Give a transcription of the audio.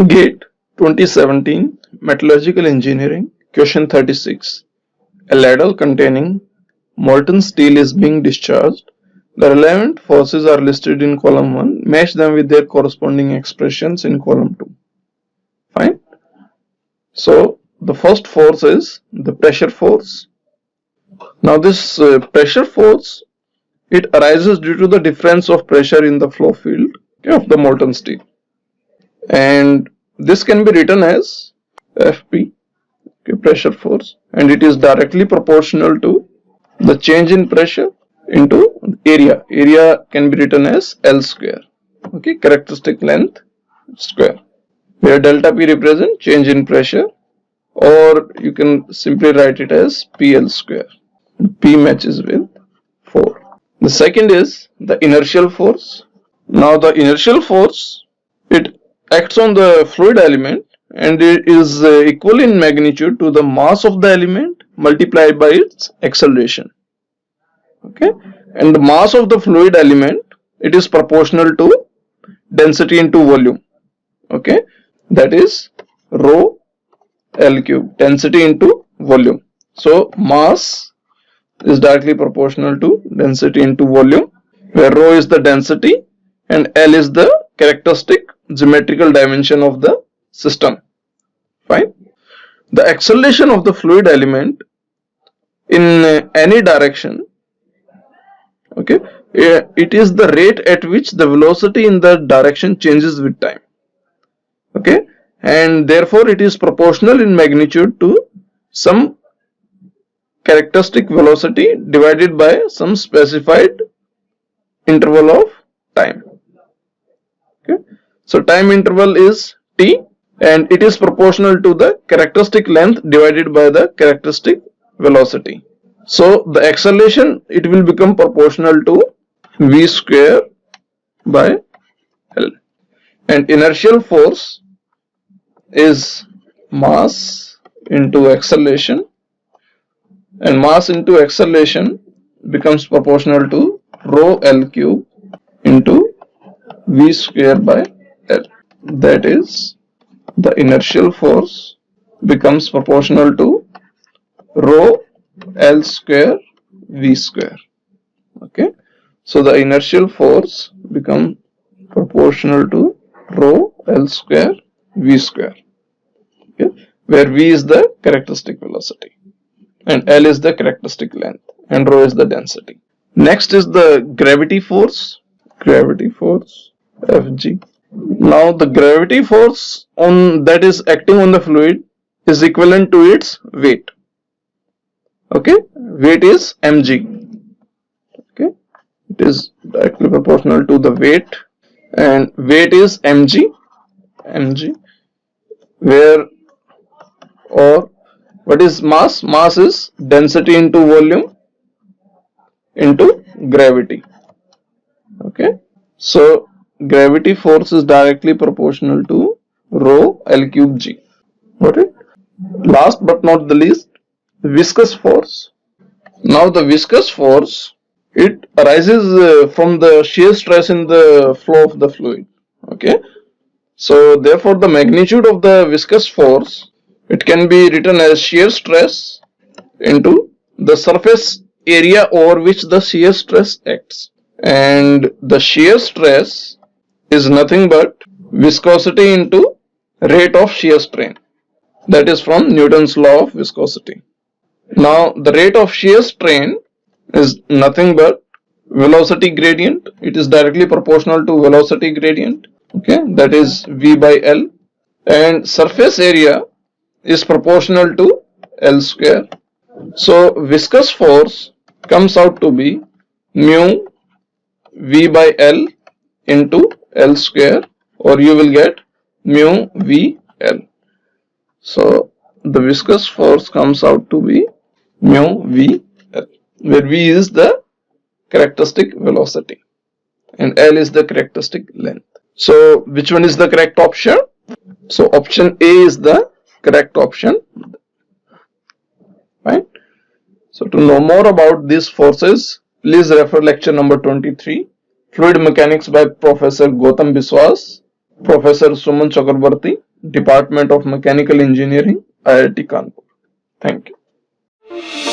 GATE 2017 Metallurgical Engineering Question 36. A ladle containing molten steel is being discharged. The relevant forces are listed in column 1. Match them with their corresponding expressions in column 2. Fine. So the first force is the pressure force. Now this pressure force, it arises due to the difference of pressure in the flow field of the molten steel. And this can be written as Fp, pressure force, and it is directly proportional to the change in pressure into area. Area can be written as L square, characteristic length square, where delta P represent change in pressure, or you can simply write it as PL square. P matches with 4. The second is the inertial force. Now the inertial force, it acts on the fluid element and it is equal in magnitude to the mass of the element multiplied by its acceleration. And the mass of the fluid element, it is proportional to density into volume. That is rho L cube, density into volume. So mass is directly proportional to density into volume, where rho is the density and L is the characteristic geometrical dimension of the system. Fine. The acceleration of the fluid element in any direction, it is the rate at which the velocity in the direction changes with time. And therefore it is proportional in magnitude to some characteristic velocity divided by some specified interval of time. So time interval is t and it is proportional to the characteristic length divided by the characteristic velocity. So the acceleration, it will become proportional to v square by L, and inertial force is mass into acceleration, and mass into acceleration becomes proportional to rho L cube into v square by L. That is, the inertial force becomes proportional to rho L square v square. So the inertial force becomes proportional to rho L square v square, where v is the characteristic velocity and L is the characteristic length and rho is the density. Next is the gravity force. Gravity force Fg. Now the gravity force that is acting on the fluid is equivalent to its weight. Weight is mg. It is directly proportional to the weight, and weight is mg, where, or what is mass? Mass is density into volume into gravity. So gravity force is directly proportional to rho L cube g. Got it? Last but not the least, viscous force. Now the viscous force, it arises from the shear stress in the flow of the fluid. So therefore the magnitude of the viscous force, it can be written as shear stress into the surface area over which the shear stress acts, and the shear stress is nothing but viscosity into rate of shear strain. That is from Newton's law of viscosity. Now the rate of shear strain is nothing but velocity gradient. It is directly proportional to velocity gradient, that is v by L, and surface area is proportional to L square. So viscous force comes out to be mu v by L into L square, or you will get mu v L. So the viscous force comes out to be mu v L, where v is the characteristic velocity and L is the characteristic length. So which one is the correct option? So option A is the correct option. Right? So to know more about these forces, please refer lecture number 23. Fluid Mechanics by Professor Gautam Biswas, Professor Suman Chakrabarti, Department of Mechanical Engineering, IIT Kanpur. Thank you.